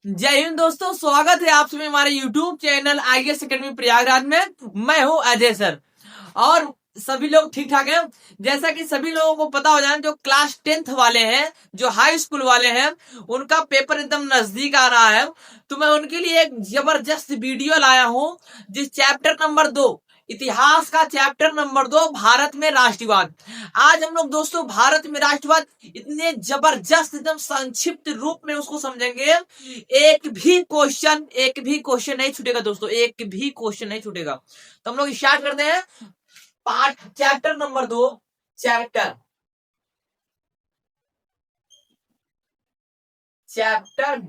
जय हिंद दोस्तों, स्वागत है आप सभी हमारे YouTube channel IAS academy Prayagraj में। मैं हूं अजय सर और सभी लोग ठीक ठाक हैं। जैसा कि सभी लोगों को पता हो जाए, जो क्लास 10th वाले हैं, जो हाई स्कूल वाले हैं, उनका पेपर एकदम नजदीक आ रहा है। तो मैं उनके लिए एक जबरदस्त वीडियो लाया हूं, जिस चैप्टर नंबर 2, इतिहास का चैप्टर नंबर 2, भारत में राष्ट्रवाद। आज हम लोग दोस्तों भारत में राष्ट्रवाद इतने जबरदस्त एकदम संक्षिप्त रूप में उसको समझेंगे। एक भी क्वेश्चन नहीं छूटेगा दोस्तों, एक भी क्वेश्चन नहीं छूटेगा। तो हम लोग स्टार्ट करते हैं part chapter number 2। Chapter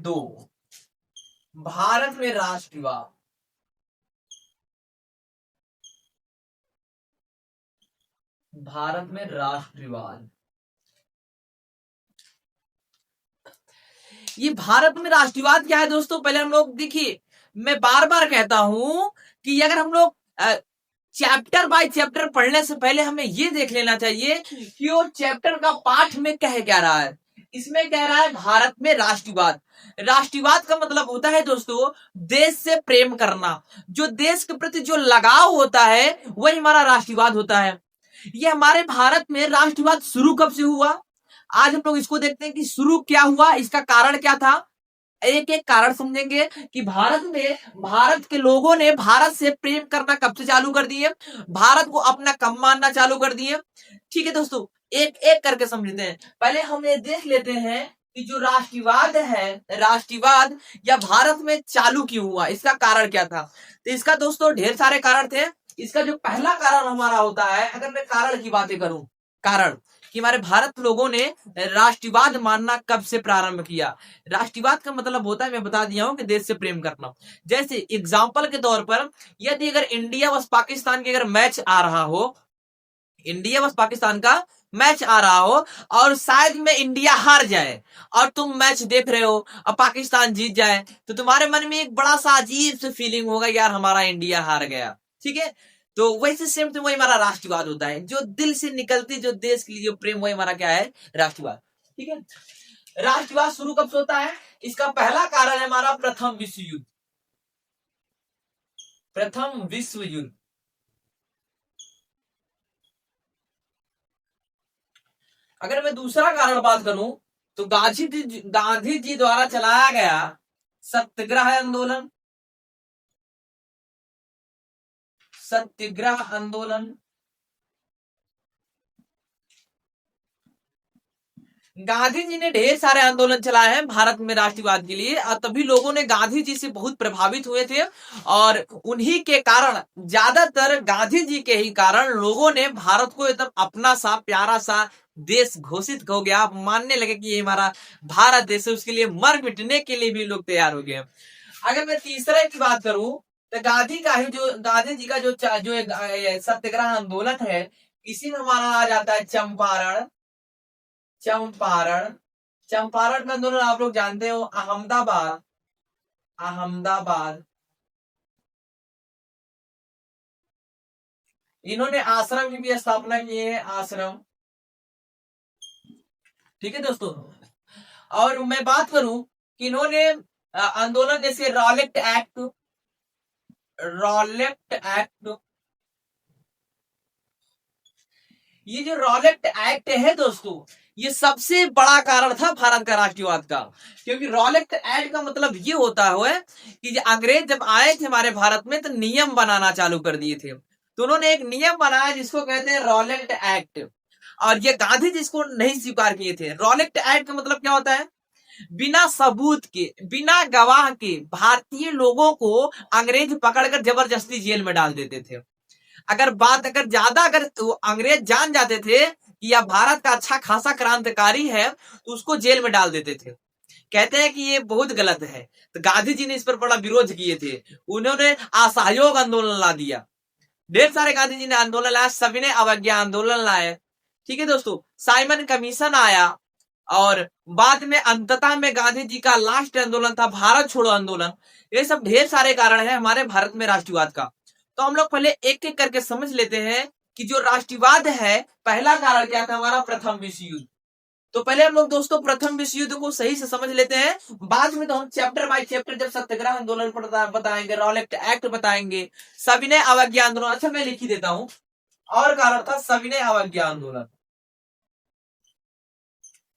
2, Bharat में राष्ट्रवाद। भारत में राष्ट्रवाद, ये भारत में राष्ट्रवाद क्या है दोस्तों? पहले हम लोग देखिए, मैं बार बार कहता हूं कि अगर हम लोग चैप्टर बाय चैप्टर पढ़ने से पहले हमें ये देख लेना चाहिए कि वो चैप्टर का पाठ में कह क्या रहा है। इसमें कह रहा है भारत में राष्ट्रवाद। राष्ट्रवाद का मतलब होता है दोस्तों देश से प्रेम करना। जो देश के प्रति जो लगाव होता है वही हमारा राष्ट्रवाद होता है। ये हमारे भारत में राष्ट्रवाद शुरू कब से हुआ, आज हम लोग इसको देखते हैं कि शुरू क्या हुआ, इसका कारण क्या था। एक एक कारण समझेंगे कि भारत के लोगों ने भारत से प्रेम करना कब से चालू कर दिए, भारत को अपना कब मानना चालू कर दिए। ठीक है दोस्तों, एक एक करके समझते हैं। पहले हम ये देख लेते हैं कि जो राष्ट्रवाद है, राष्ट्रवाद या भारत में चालू क्यों हुआ, इसका कारण क्या था। तो इसका दोस्तों ढेर सारे कारण थे। इसका जो पहला कारण हमारा होता है, अगर मैं कारण की बातें करूं, कारण कि हमारे भारत लोगों ने राष्ट्रवाद मानना कब से प्रारंभ किया। राष्ट्रवाद का मतलब होता है, मैं बता दिया हूं कि देश से प्रेम करना। जैसे एग्जाम्पल के तौर पर, यदि अगर इंडिया वर्सेस पाकिस्तान की अगर मैच आ रहा हो, इंडिया वर्सेस पाकिस्तान का मैच आ रहा हो और शायद में इंडिया हार जाए और तुम मैच देख रहे हो और पाकिस्तान जीत जाए, तो तुम्हारे मन में एक बड़ा सा अजीब सा फीलिंग होगा, यार हमारा इंडिया हार गया। ठीक है, तो वैसे सेम तो वही हमारा राष्ट्रवाद होता है, जो दिल से निकलती जो देश के लिए जो प्रेम, वही हमारा क्या है, राष्ट्रवाद। ठीक है, राष्ट्रवाद शुरू कब से होता है, इसका पहला कारण है हमारा प्रथम विश्व युद्ध। प्रथम विश्व युद्ध। अगर मैं दूसरा कारण बात करूं तो गांधी जी द्वारा चलाया गया सत्याग्रह आंदोलन। सत्याग्रह आंदोलन, गांधी जी ने ढेर सारे आंदोलन चलाए हैं भारत में राष्ट्रवाद के लिए, और तभी लोगों ने गांधी जी से बहुत प्रभावित हुए थे। और उन्हीं के कारण, ज्यादातर गांधी जी के ही कारण, लोगों ने भारत को एकदम अपना सा प्यारा सा देश घोषित हो गया, मानने लगे कि ये हमारा भारत देश है। उसके लिए मर मिटने के लिए भी लोग तैयार हो गए। अगर मैं तीसरे की बात करूं तो गांधी जी का जो सत्याग्रह आंदोलन है, इसी में हमारा आ जाता है चंपारण। चंपारण चंपारण का आंदोलन आप लोग जानते हो, अहमदाबाद। अहमदाबाद, इन्होंने आश्रम की भी स्थापना की है, आश्रम। ठीक है दोस्तों, और मैं बात करूं कि इन्होंने आंदोलन जैसे रॉलेट एक्ट, रॉलेट एक्ट, ये जो रॉलेट एक्ट है दोस्तों, ये सबसे बड़ा कारण था भारत का राष्ट्रवाद का। क्योंकि रॉलेट एक्ट का मतलब ये होता है कि अंग्रेज जब आए थे हमारे भारत में तो नियम बनाना चालू कर दिए थे। तो उन्होंने एक नियम बनाया जिसको कहते हैं रॉलेट एक्ट, और ये गांधी जी इसको नहीं स्वीकार किए थे। रॉलेट एक्ट का मतलब क्या होता है, बिना सबूत के, बिना गवाह के भारतीय लोगों को अंग्रेज पकड़कर जबरदस्ती जेल में डाल देते थे। अगर ज्यादा अगर तो अंग्रेज जान जाते थे कि यह भारत का अच्छा खासा क्रांतिकारी है, तो उसको जेल में डाल देते थे। कहते हैं कि ये बहुत गलत है। तो गांधी जी ने इस पर बड़ा विरोध किए थे। उन्होंने असहयोग आंदोलन ला दिया। ढेर सारे गांधी जी ने आंदोलन लाया, सभी ने अवज्ञा आंदोलन लाए। ठीक है दोस्तों, साइमन कमीशन आया, और बाद में अंततः में गांधी जी का लास्ट आंदोलन था भारत छोड़ो आंदोलन। ये सब ढेर सारे कारण है हमारे भारत में राष्ट्रवाद का। तो हम लोग पहले एक एक करके समझ लेते हैं कि जो राष्ट्रवाद है, पहला कारण क्या था हमारा, प्रथम विश्व युद्ध। तो पहले हम लोग दोस्तों प्रथम विश्व युद्ध को सही से समझ लेते हैं, बाद में तो हम चैप्टर बाय चैप्टर जब सत्याग्रह आंदोलन बताएंगे, रॉलेट एक्ट बताएंगे, सविनय अवज्ञा आंदोलन, अच्छा मैं लिख ही देता हूं, और कारण था सविनय अवज्ञा आंदोलन,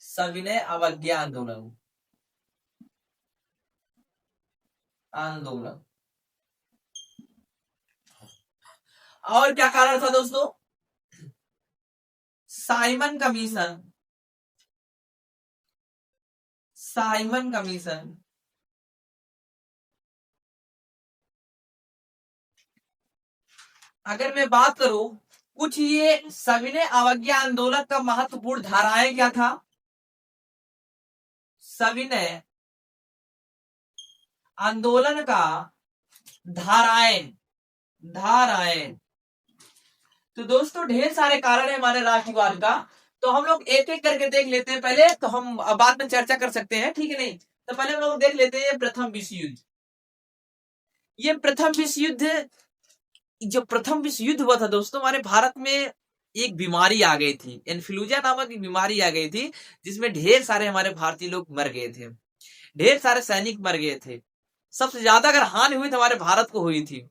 सविनय अवज्ञा आंदोलन आंदोलन। और क्या कारण था दोस्तों? Simon commission, Simon commission. अगर मैं बात करूं कुछ ये सविनय अवज्ञा आंदोलन का महत्वपूर्ण धाराएं क्या था? सविनय आंदोलन का धाराएं, धाराएं। तो दोस्तों ढेर सारे कारण है हमारे राष्ट्रवाद का, तो हम लोग एक एक करके देख लेते हैं पहले, तो हम बाद में चर्चा कर सकते हैं, ठीक है नहीं? तो पहले हम लोग देख लेते हैं प्रथम विश्व युद्ध। ये प्रथम विश्व युद्ध, जो प्रथम विश्व युद्ध हुआ था दोस्तों, हमारे भारत में एक बीमारी आ गई थी, इन्फ्लुएंजा नामक एक बीमारी आ गई थी, जिसमें ढेर सारे हमारे भारतीय लोग मर गए थे, ढेर सारे सैनिक मर गए थे। सबसे ज्यादा अगर हानि हुई तो हमारे भारत को हुई थी,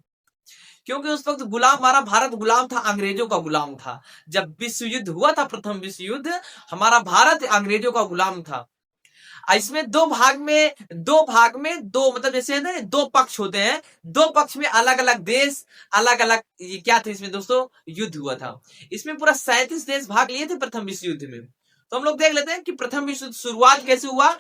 क्योंकि उस वक्त गुलाम, हमारा भारत गुलाम था, अंग्रेजों का गुलाम था। जब विश्व युद्ध हुआ था, प्रथम विश्व युद्ध, हमारा भारत अंग्रेजों का गुलाम था। इसमें दो भाग में दो मतलब जैसे है ना, दो पक्ष होते हैं, दो पक्ष में अलग अलग देश, अलग अलग क्या थे इसमें दोस्तों, युद्ध हुआ था। इसमें पूरा 37 देश भाग लिए थे प्रथम विश्व युद्ध में। तो हम लोग देख लेते हैं कि प्रथम विश्व युद्ध शुरुआत कैसे हुआ,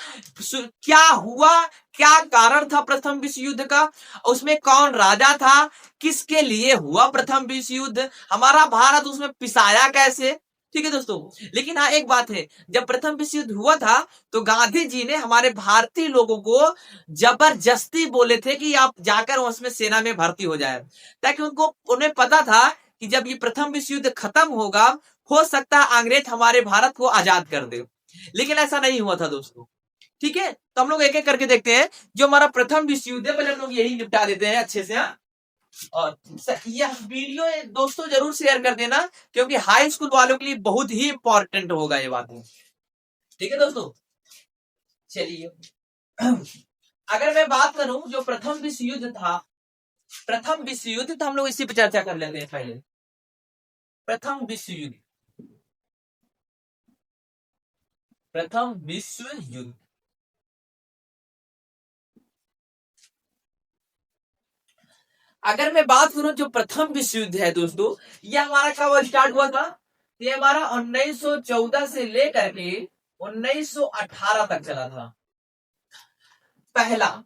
क्या हुआ, क्या कारण था प्रथम विश्व युद्ध का, उसमें कौन राजा था, किसके लिए हुआ प्रथम विश्व युद्ध, हमारा भारत उसमें पिसाया कैसे, ठीक है दोस्तों। लेकिन हाँ एक बात है, जब प्रथम विश्व युद्ध हुआ था तो गांधी जी ने हमारे भारतीय लोगों को जबरदस्ती बोले थे कि आप जाकर उसमें सेना में भर्ती हो जाए, ताकि उन्हें पता था कि जब ये प्रथम विश्व युद्ध खत्म होगा, हो सकता है अंग्रेज हमारे भारत को आजाद कर दे। लेकिन ऐसा नहीं हुआ था दोस्तों, ठीक है। तो हम लोग एक एक करके देखते हैं। जो हमारा प्रथम विश्व युद्ध है, पहले हम लोग यही निपटा देते हैं अच्छे से। और यह वीडियो दोस्तों जरूर शेयर कर देना, क्योंकि हाई स्कूल वालों के लिए बहुत ही इंपॉर्टेंट होगा ये बात, ठीक है दोस्तों। चलिए अगर मैं बात करूं जो प्रथम विश्व युद्ध था, प्रथम विश्व युद्ध, तो हम लोग इसी पर चर्चा कर लेते हैं पहले। प्रथम विश्व युद्ध, प्रथम विश्व युद्ध। अगर मैं बात करूं जो प्रथम विश्व युद्ध है दोस्तों, ये हमारा कब स्टार्ट हुआ था? ये हमारा 1914 से लेकर के 1918 तक चला था। पहला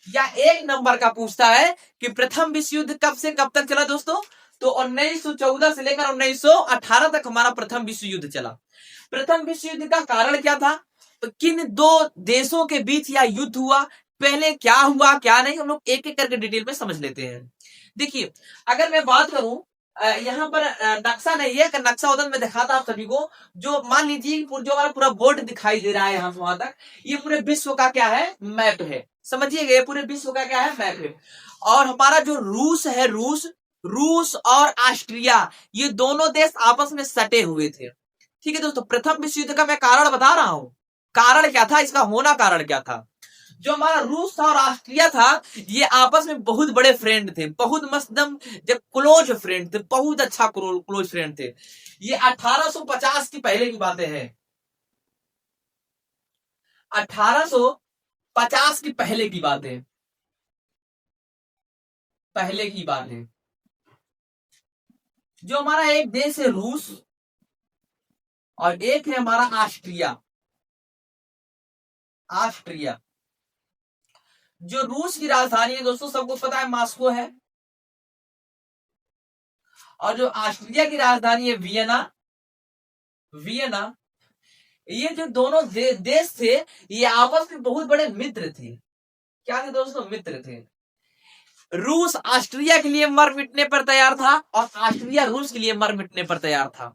या एक नंबर का पूछता है कि प्रथम विश्व युद्ध कब से कब तक चला दोस्तों, तो 1914 से लेकर 1918 तक हमारा प्रथम विश्व युद्ध चला। प्रथम विश्व युद्ध का कारण क्या था, तो किन दो देशों के बीच यह युद्ध हुआ, पहले क्या हुआ क्या नहीं, हम लोग एक एक करके डिटेल में समझ लेते हैं। देखिए अगर मैं बात करूं, यहाँ पर नक्शा नहीं है, अगर नक्शा होता तो मैं दिखाता आप सभी को। जो मान लीजिए जो हमारा पूरा बोर्ड दिखाई दे रहा है यहाँ से वहां तक, ये पूरे विश्व का क्या है, मैप है, समझिएगा, ये पूरे विश्व का क्या है, मैप है। और हमारा जो रूस है, रूस और ऑस्ट्रिया, ये दोनों देश आपस में सटे हुए थे, ठीक है दोस्तों। प्रथम विश्व युद्ध का मैं कारण बता रहा हूं, कारण क्या था, इसका होना कारण क्या था। जो हमारा रूस था और ऑस्ट्रिया था, ये आपस में बहुत बड़े फ्रेंड थे, बहुत मस्त जब क्लोज फ्रेंड थे, बहुत अच्छा क्लोज फ्रेंड थे। ये 1850 की पहले की बातें हैं, 1850 की पहले की बातें, पहले की बात है। जो हमारा एक देश है रूस और एक है हमारा ऑस्ट्रिया, ऑस्ट्रिया। जो रूस की राजधानी है दोस्तों सबको पता है, मॉस्को है, और जो ऑस्ट्रिया की राजधानी है वियना, वियना। ये जो दोनों देश थे, ये आपस में बहुत बड़े मित्र थे। क्या थे दोस्तों, मित्र थे। रूस ऑस्ट्रिया के लिए मर मिटने पर तैयार था और ऑस्ट्रिया रूस के लिए मर मिटने पर तैयार था।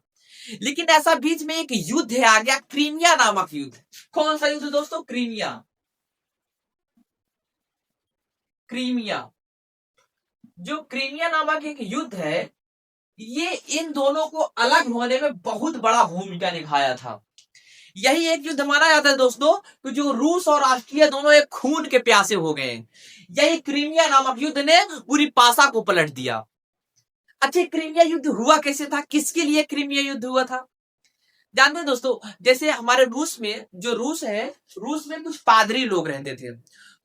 लेकिन ऐसा बीच में एक युद्ध है आ गया, क्रीमिया नामक युद्ध। कौन सा युद्ध दोस्तों, क्रीमिया, क्रीमिया। जो क्रीमिया नामक एक युद्ध है, ये इन दोनों को अलग होने में बहुत बड़ा भूमिका निभाया था। यही एक युद्ध माना जाता है दोस्तों कि जो रूस और ऑस्ट्रिया दोनों एक खून के प्यासे हो गए। यही क्रीमिया नामक युद्ध ने पूरी पासा को पलट दिया। अच्छा, क्रीमिया युद्ध हुआ कैसे था, किसके लिए क्रीमिया युद्ध हुआ था? जानते हैं दोस्तों, जैसे हमारे रूस में, जो रूस है, रूस में कुछ पादरी लोग रहते थे।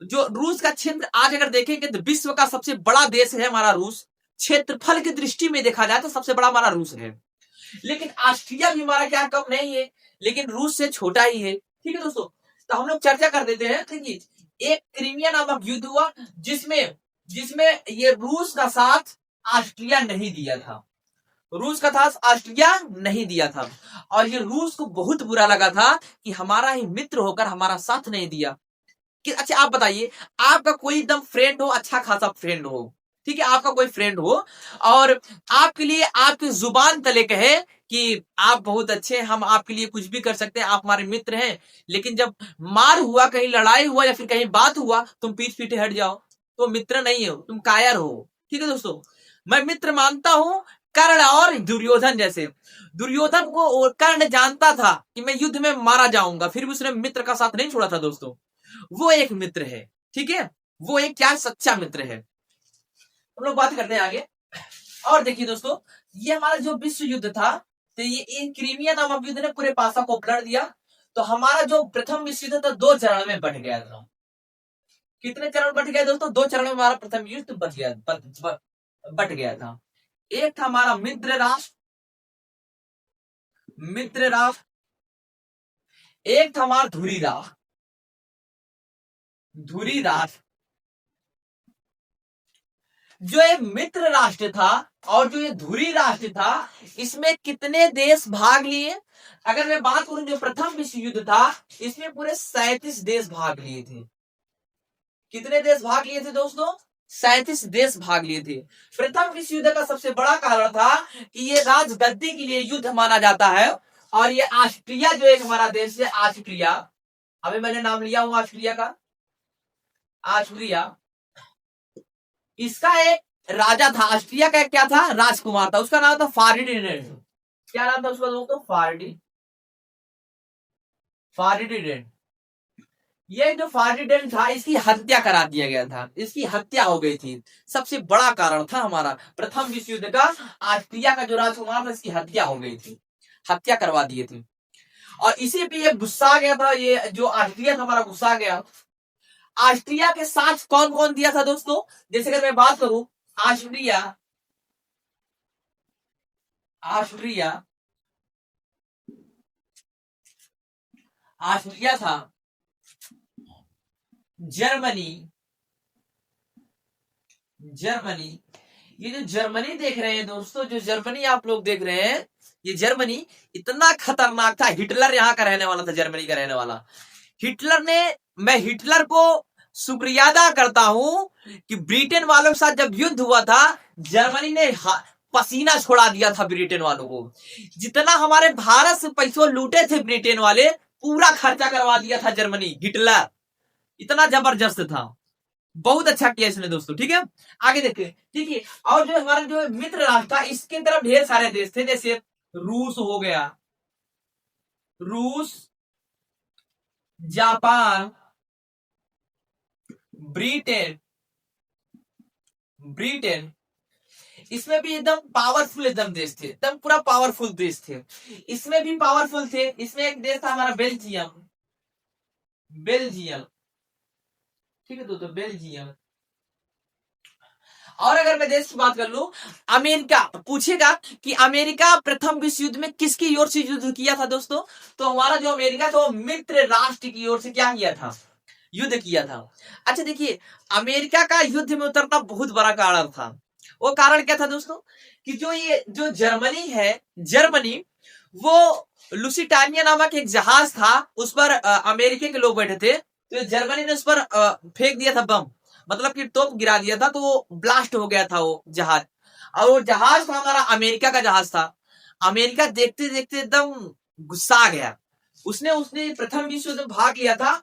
जो रूस का क्षेत्र आज अगर देखेंगे तो विश्व का सबसे बड़ा देश है हमारा रूस। क्षेत्रफल की दृष्टि में देखा जाए तो सबसे बड़ा हमारा रूस है। लेकिन ऑस्ट्रिया भी हमारा क्या कम नहीं है, लेकिन रूस से छोटा ही है। ठीक है दोस्तों, तो हम लोग चर्चा कर देते हैं। देखिए, एक क्रीमिया नामक युद्ध हुआ जिसमें जिसमें ये रूस का साथ ऑस्ट्रिया नहीं दिया था। रूस का साथ ऑस्ट्रिया नहीं दिया था, और ये रूस को बहुत बुरा लगा था कि हमारा ही मित्र होकर हमारा साथ नहीं दिया। कि अच्छा आप बताइए, आपका कोई एकदम फ्रेंड हो, अच्छा खासा फ्रेंड हो, ठीक है, आपका कोई फ्रेंड हो और आपके लिए आपकी जुबान तले कहे कि आप बहुत अच्छे, हम आपके लिए कुछ भी कर सकते हैं, आप हमारे मित्र हैं, लेकिन जब मार हुआ, कहीं लड़ाई हुआ या फिर कहीं बात हुआ, तुम पीठ पीछे हट जाओ, तो मित्र नहीं हो, तुम कायर हो। ठीक है दोस्तों, मैं मित्र मानता हूं कर्ण और दुर्योधन जैसे। दुर्योधन को कर्ण जानता था कि मैं युद्ध में मारा जाऊंगा, फिर भी उसने मित्र का साथ नहीं छोड़ा था दोस्तों। वो एक मित्र है। ठीक है, वो एक क्या सच्चा मित्र है। हम लोग बात करते हैं आगे। और देखिए दोस्तों, ये हमारा जो विश्व युद्ध था, तो ये क्रीमिया नामक युद्ध ने पूरे पासा को पलट दिया। तो हमारा जो प्रथम विश्व युद्ध था 2 चरण में बट गया था। कितने चरण बट गए दोस्तों? 2 चरण में हमारा प्रथम युद्ध बट गया था। एक था हमारा मित्र राष्ट्र, एक था हमारा धुरी राष्ट्र। जो ये मित्र राष्ट्र था और जो ये धुरी राष्ट्र था, इसमें कितने देश भाग लिए? अगर मैं बात करूं, जो प्रथम विश्व युद्ध था, इसमें पूरे 37 देश भाग लिए थे। कितने देश भाग लिए थे दोस्तों? 37 देश भाग लिए थे। प्रथम विश्व युद्ध का सबसे बड़ा कारण था कि ये राजगद्दी के लिए युद्ध माना जाता है। और ये ऑस्ट्रिया जो एक हमारा देश है, ऑस्ट्रिया, अभी मैंने नाम लिया हूं ऑस्ट्रिया का, ऑस्ट्रिया, इसका एक राजा था। ऑस्ट्रिया का एक क्या था? राजकुमार था, उसका नाम था फार्डिनेंड। क्या नाम था उसका दोस्तों? फार्डिनेंड। ये जो फार्डिनेंड था, इसकी हत्या करा दिया गया था, इसकी हत्या हो गई थी। सबसे बड़ा कारण था हमारा प्रथम विश्व युद्ध का, ऑस्ट्रिया का जो राजकुमार था, इसकी हत्या हो गई थी, हत्या करवा दिए थे। और इसी पे ये गुस्सा गया था, ये जो ऑस्ट्रिया था हमारा गुस्सा गया। ऑस्ट्रिया के साथ कौन कौन दिया था दोस्तों? जैसे अगर मैं बात करूं, ऑस्ट्रिया ऑस्ट्रिया ऑस्ट्रिया था, जर्मनी जर्मनी ये जो जर्मनी देख रहे हैं दोस्तों, जो जर्मनी आप लोग देख रहे हैं, ये जर्मनी इतना खतरनाक था। हिटलर यहाँ का रहने वाला था, जर्मनी का रहने वाला। मैं हिटलर को शुक्रिया अदा करता हूं कि ब्रिटेन वालों के साथ जब युद्ध हुआ था, जर्मनी ने पसीना छोड़ा दिया था ब्रिटेन वालों को। जितना हमारे भारत से पैसों लूटे थे ब्रिटेन वाले, पूरा खर्चा करवा दिया था जर्मनी। हिटलर इतना जबरदस्त था, बहुत अच्छा किया इसने दोस्तों। ठीक है, आगे देखते। ठीक है, और जो हमारा जो मित्र राष्ट्र था, इसके तरफ ढेर सारे देश थे, जैसे रूस हो गया, रूस, जापान, ब्रिटेन इसमें भी एकदम पावरफुल एकदम देश थे, एकदम पूरा पावरफुल देश थे। इसमें भी पावरफुल थे। इसमें एक देश था हमारा बेल्जियम। ठीक है दोस्तों, बेल्जियम। और अगर मैं देश की बात कर लूं, अमेरिका, पूछेगा कि अमेरिका प्रथम विश्व युद्ध में किसकी ओर से युद्ध किया था दोस्तों? तो हमारा जो अमेरिका था, वो मित्र राष्ट्र की ओर से क्या किया था? युद्ध किया था। अच्छा देखिए, अमेरिका का युद्ध में उतरना बहुत बड़ा कारण था। वो कारण क्या था दोस्तों? कि जो जर्मनी, वो लुसिटानिया नामक एक जहाज था, उस पर अमेरिका के लोग बैठे थे, तो जर्मनी ने उस पर फेंक दिया था बम, मतलब कि तोप गिरा दिया था, तो वो ब्लास्ट हो गया था वो जहाज। और वो जहाज था हमारा अमेरिका का जहाज था। अमेरिका देखते देखते एकदम गुस्सा आ गया। उसने प्रथम विश्व युद्ध में भाग लिया था।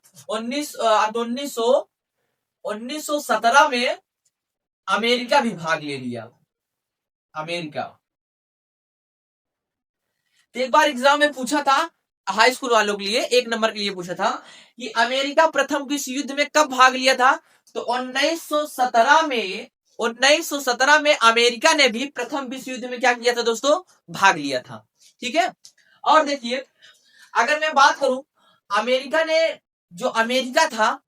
1917 में अमेरिका भी भाग ले लिया। अमेरिका तो एक बार एग्जाम में पूछा था हाई स्कूल वालों के लिए 1 नंबर के लिए पूछा था कि अमेरिका प्रथम विश्व युद्ध में कब भाग लिया था। तो 1917 में अमेरिका ने भी प्रथम विश्व युद्ध में क्या किया था दोस्तों, भाग लिया था। ठीक है। और देखिए, अगर मैं बात करूं, अमेरिका ने, जो अमेरिका था,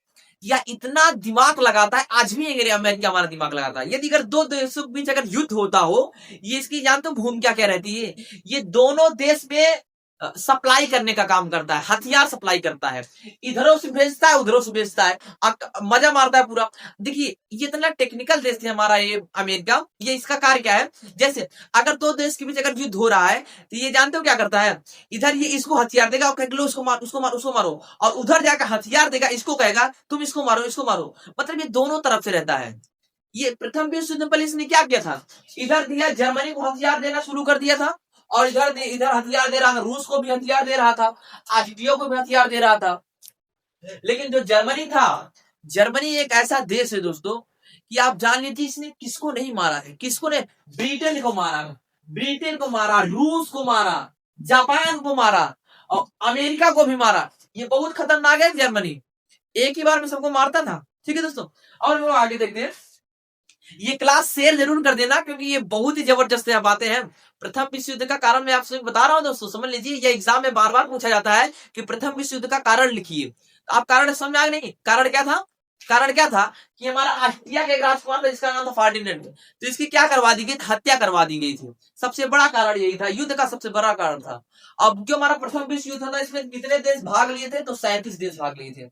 या इतना दिमाग लगाता है, आज भी अगर अमेरिका हमारा दिमाग लगाता है, यदि अगर दो देशों के बीच अगर युद्ध होता हो, ये इसकी जानते हो भूमिका क्या रहती है, ये दोनों देश में सप्लाई करने का काम करता है, हथियार सप्लाई करता है, इधरों से भेजता है उधरों से भेजता है, मजा मारता है पूरा। देखिए ये इतना टेक्निकल देश है हमारा ये अमेरिका। ये इसका कार्य क्या है, जैसे अगर दो देश के बीच अगर युद्ध हो रहा है तो ये जानते हो क्या करता है, इधर ये इसको हथियार देगा और कहेगा लो उसको मार, उसको मार, उसको मारो, और उधर जाकर हथियार देगा, इसको कहेगा तुम इसको मारो, इसको मारो। मतलब ये दोनों तरफ से रहता है। ये प्रथम विश्व युद्ध में इसने क्या किया था, इधर दिया जर्मनी को हथियार देना शुरू कर दिया था, और इधर हथियार दे रहा था, रूस को भी हथियार दे रहा था, ऑस्ट्रिया को भी हथियार दे रहा था। लेकिन जो जर्मनी था, जर्मनी एक ऐसा देश है दोस्तों कि आप जान लीजिए इसने किसको नहीं मारा है, किसको ने, ब्रिटेन को मारा, ब्रिटेन को मारा, रूस को मारा, जापान को मारा, और अमेरिका को भी मारा। ये बहुत खतरनाक है जर्मनी, एक ही बार में सबको मारता था। ठीक है दोस्तों, और वो आगे देखते हैं। ये क्लास शेयर जरूर कर देना क्योंकि ये बहुत ही जबरदस्त बातें हैं। प्रथम विश्व युद्ध का कारण मैं आपसे बता रहा हूं दोस्तों, समझ लीजिए, ये एग्जाम में बार बार पूछा जाता है कि प्रथम विश्व युद्ध का कारण लिखिए। तो आप कारण समझ आ नहीं, कारण क्या था, कारण क्या था कि हमारा ऑस्ट्रिया का एक राजकुमार था जिसका नाम था फर्डिनेंड, तो इसकी क्या करवा दी गई, हत्या करवा दी गई थी। सबसे बड़ा कारण यही था, युद्ध का सबसे बड़ा कारण था। अब जो हमारा प्रथम विश्व युद्ध था इसमें कितने देश भाग लिए थे, तो 37 देश भाग लिए थे।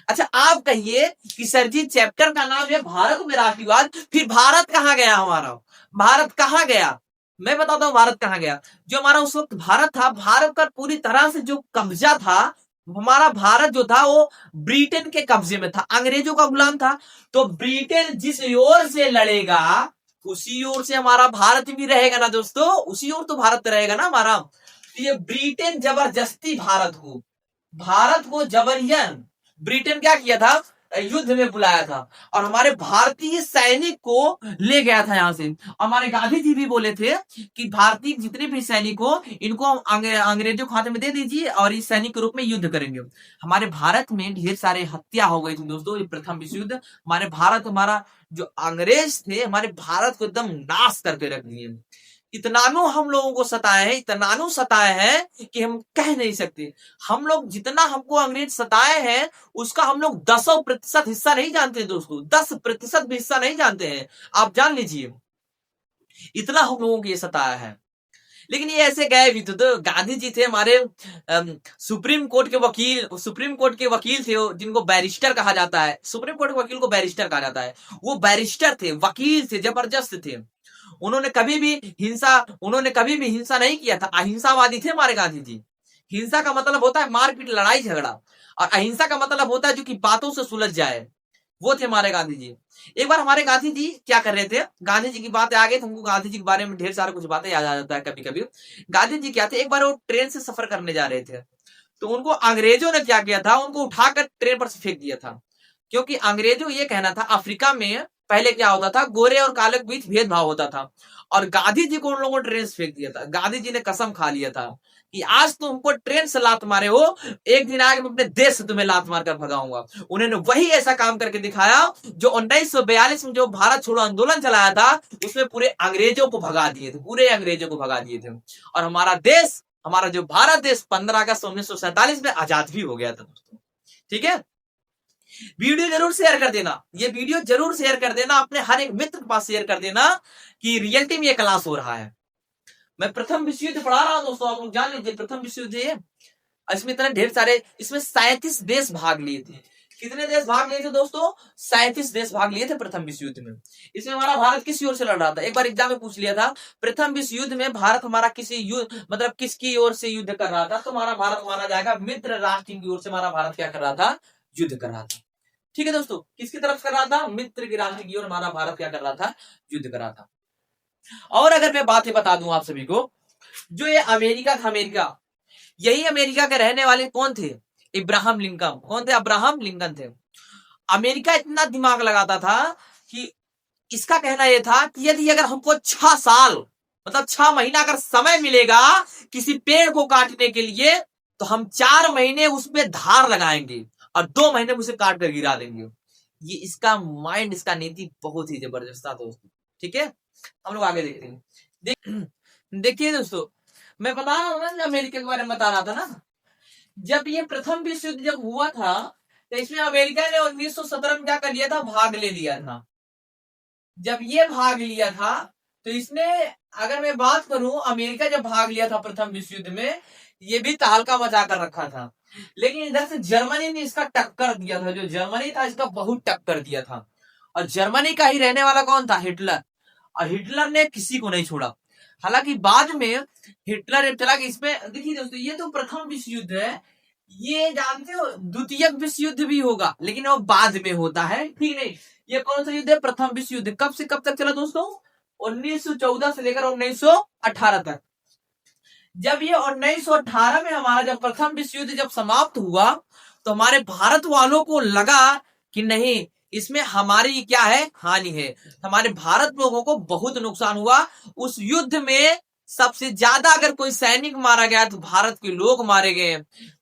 अच्छा आप कहिए कि सर जी चैप्टर का नाम है भारत में राष्ट्रवाद, फिर भारत कहां गया हमारा, भारत कहां गया, मैं बताता हूं भारत कहां गया। जो हमारा उस वक्त भारत था, भारत का पूरी तरह से जो कब्जा था, हमारा भारत जो था वो ब्रिटेन के कब्जे में था, अंग्रेजों का गुलाम था। तो ब्रिटेन जिस ओर से लड़ेगा उसी ओर से हमारा भारत भी रहेगा ना दोस्तों, उसी ओर तो भारत रहेगा ना हमारा। तो ये ब्रिटेन जबरदस्ती भारत को जबरन ब्रिटेन क्या किया था, युद्ध में बुलाया था, और हमारे भारतीय सैनिक को ले गया था यहां से। हमारे गांधी जी भी बोले थे कि भारतीय जितने भी सैनिक हो इनको अंग्रेजों के हाथ में दे दीजिए और इस सैनिक के रूप में युद्ध करेंगे। हमारे भारत में ढेर सारे हत्या हो गई थी दोस्तों, ये प्रथम विश्व युद्ध। हमारा जो अंग्रेज थे हमारे भारत को एकदम नाश करके रख दिए। इतनानु हम लोगों को सताए हैं, इतनानु सताए हैं कि हम कह नहीं सकते। हम लोग जितना हमको अंग्रेज सताए हैं उसका हम लोग 10% हिस्सा नहीं जानते दोस्तों, 10% भी हिस्सा नहीं जानते हैं। आप जान लीजिए इतना हम लोगों को ये सताया है। लेकिन ये ऐसे गए भी तो गांधी जी थे हमारे सुप्रीम कोर्ट के वकील थे जिनको बैरिस्टर कहा जाता है, सुप्रीम कोर्ट के वकील को बैरिस्टर कहा जाता है। वो बैरिस्टर थे, वकील थे, जबरदस्त थे। उन्होंने कभी भी हिंसा नहीं किया था, अहिंसावादी थे हमारे गांधी जी। हिंसा का मतलब होता है मारपीट, लड़ाई झगड़ा, और अहिंसा का मतलब होता है जो कि बातों से सुलझ जाए, वो थे हमारे गांधी जी। एक बार हमारे गांधी जी क्या कर रहे थे, गांधी जी की बातें आ गई तो हमको गांधी जी के बारे में ढेर सारा कुछ बातें याद आ जाता है कभी कभी। गांधी जी क्या थे, एक बार वो ट्रेन से सफर करने जा रहे थे, तो उनको अंग्रेजों ने क्या किया था, उनको उठाकर ट्रेन पर से फेंक दिया था। क्योंकि अंग्रेजों ये कहना था अफ्रीका में पहले क्या होता था, गोरे और काले के बीच भेदभाव होता था, और गांधी जी को उन लोगों ने ट्रेन से फेंक दिया था। गांधी जी ने कसम खा लिया था कि आज तुम हमको ट्रेन से लात मारे हो, एक दिन आगे मैं अपने देश से तुम्हें लात मारकर भगाऊंगा। उन्होंने वही ऐसा काम करके दिखाया जो 1942 में जो भारत छोड़ो आंदोलन चलाया था उसमें पूरे अंग्रेजों को भगा दिए थे, पूरे अंग्रेजों को भगा दिए थे। और हमारा देश, हमारा जो भारत देश 15 अगस्त 1947 में आजाद भी हो गया था दोस्तों। ठीक है, वीडियो जरूर शेयर कर देना, ये वीडियो जरूर शेयर कर देना, अपने हर एक मित्र के पास शेयर कर देना कि रियलिटी में ये क्लास हो रहा है। मैं प्रथम विश्व युद्ध पढ़ा रहा हूं दोस्तों, आप लोग जान लीजिए प्रथम विश्व युद्ध है। इसमें इतने ढेर सारे, इसमें 37 देश भाग लिए थे। कितने देश भाग लिए थे दोस्तों, 37 देश भाग लिए थे प्रथम विश्व युद्ध में। इसमें हमारा भारत किस ओर से लड़ रहा था, एक बार एग्जाम में पूछ लिया था, प्रथम विश्व युद्ध में भारत हमारा किसी युद्ध मतलब किसकी ओर से युद्ध कर रहा था, तो हमारा भारत माना जाएगा मित्र राष्ट्र की ओर से हमारा भारत क्या कर रहा था, युद्ध कर रहा था। ठीक है दोस्तों, किसकी तरफ कर रहा था, मित्र की राष्ट्र की ओर हमारा भारत क्या कर रहा था, युद्ध कर रहा था। और अगर मैं बातें बता दूं आप सभी को, जो ये अमेरिका था, अमेरिका, यही अमेरिका के रहने वाले कौन थे, इब्राहिम लिंकन। कौन थे, अब्राहम लिंकन थे। अमेरिका इतना दिमाग लगाता था कि इसका कहना यह था कि यदि अगर हमको 6 साल मतलब 6 महीना अगर समय मिलेगा किसी पेड़ को काटने के लिए तो हम 4 महीने उसमें धार लगाएंगे और 2 महीने में उसे काट कर गिरा देंगे। ये इसका माइंड, इसका नीति बहुत ही जबरदस्त था दोस्तों। ठीक है, हम लोग आगे देखते हैं। देखिए दोस्तों, मैं बता रहा हूँ ना, अमेरिका के बारे में बता रहा था ना, जब ये प्रथम विश्व युद्ध जब हुआ था तो इसमें अमेरिका ने 1917 में क्या कर लिया था, भाग ले लिया था। जब ये भाग लिया था तो इसने, अगर मैं बात करूं, अमेरिका जब भाग लिया था प्रथम विश्व युद्ध में, ये भी तहलका मचा कर रखा था। लेकिन इधर से जर्मनी ने इसका टक्कर दिया था, जो जर्मनी था इसका बहुत टक्कर दिया था। और जर्मनी का ही रहने वाला कौन था, हिटलर। और हिटलर ने किसी को नहीं छोड़ा। हालांकि बाद में हिटलर चला कि इसमें, देखिए दोस्तों, ये तो प्रथम विश्व युद्ध है, ये जानते हो द्वितीय विश्व युद्ध भी होगा लेकिन वो बाद में होता है, ठीक नहीं। ये कौन सा युद्ध है, प्रथम विश्व युद्ध। कब से कब तक चला दोस्तों, 1914 से लेकर 1918 तक। जब ये 1918 में हमारा जब प्रथम विश्व युद्ध जब समाप्त हुआ तो हमारे भारत वालों को लगा कि नहीं, इसमें हमारी क्या है, हानि है। हमारे भारत लोगों को बहुत नुकसान हुआ उस युद्ध में। सबसे ज्यादा अगर कोई सैनिक मारा गया तो भारत के लोग मारे गए।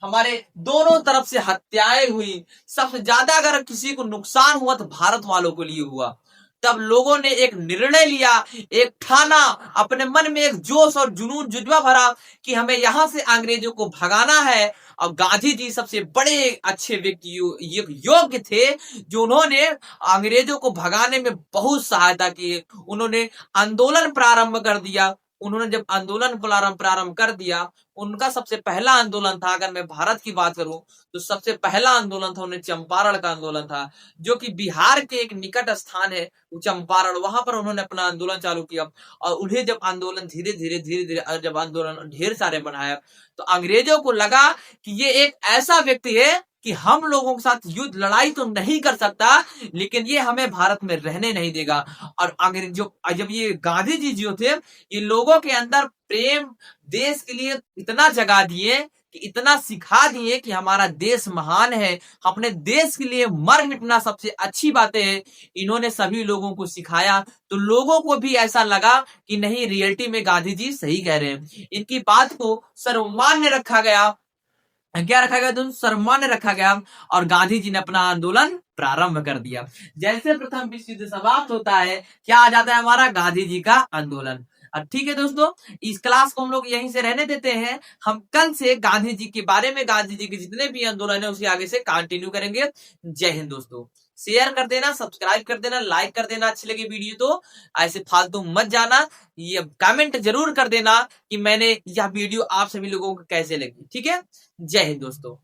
हमारे दोनों तरफ से हत्याएं हुई। सबसे ज्यादा अगर किसी को नुकसान हुआ तो भारत वालों के लिए हुआ। तब लोगों ने एक निर्णय लिया, एक ठाना, अपने मन में एक जोश और जुनून जुज्बा भरा कि हमें यहां से अंग्रेजों को भगाना है। और गांधी जी सबसे बड़े अच्छे व्यक्ति योग्य थे, जो उन्होंने अंग्रेजों को भगाने में बहुत सहायता की। उन्होंने आंदोलन प्रारंभ कर दिया। उन्होंने जब आंदोलन प्रारंभ कर दिया, उनका सबसे पहला आंदोलन था, अगर मैं भारत की बात करूं तो सबसे पहला आंदोलन था उन्हें चंपारण का आंदोलन था, जो कि बिहार के एक निकट स्थान है चंपारण। वहां पर उन्होंने अपना आंदोलन चालू किया। और उन्हें जब आंदोलन धीरे धीरे जब आंदोलन ढेर सारे बनाया तो अंग्रेजों को लगा कि ये एक ऐसा व्यक्ति है कि हम लोगों के साथ युद्ध लड़ाई तो नहीं कर सकता, लेकिन ये हमें भारत में रहने नहीं देगा। और अंग्रेजों, जब ये गांधी जी जो थे, ये लोगों के अंदर प्रेम देश के लिए इतना जगा दिए कि इतना सिखा दिए कि हमारा देश महान है, अपने देश के लिए मर मिटना सबसे अच्छी बातें है, इन्होंने सभी लोगों को सिखाया। तो लोगों को भी ऐसा लगा कि नहीं, रियलिटी में गांधी जी सही कह रहे हैं। इनकी बात को सर्वमान्य रखा गया। क्या रखा गया दोस्तों, सर्वमान्य रखा गया। और गांधी जी ने अपना आंदोलन प्रारंभ कर दिया। जैसे प्रथम विश्व युद्ध समाप्त होता है, क्या आ जाता है हमारा, गांधी जी का आंदोलन। ठीक है दोस्तों, इस क्लास को हम लोग यहीं से रहने देते हैं। हम कल से गांधी जी के बारे में, गांधी जी के जितने भी आंदोलन है उसके आगे से कंटिन्यू करेंगे। जय हिंद दोस्तों। शेयर कर देना, सब्सक्राइब कर देना, लाइक कर देना अच्छी लगी वीडियो तो। ऐसे फालतू मत जाना, ये कमेंट जरूर कर देना कि मैंने यह वीडियो आप सभी लोगों को कैसे लगी। ठीक है, जय हिंद दोस्तों।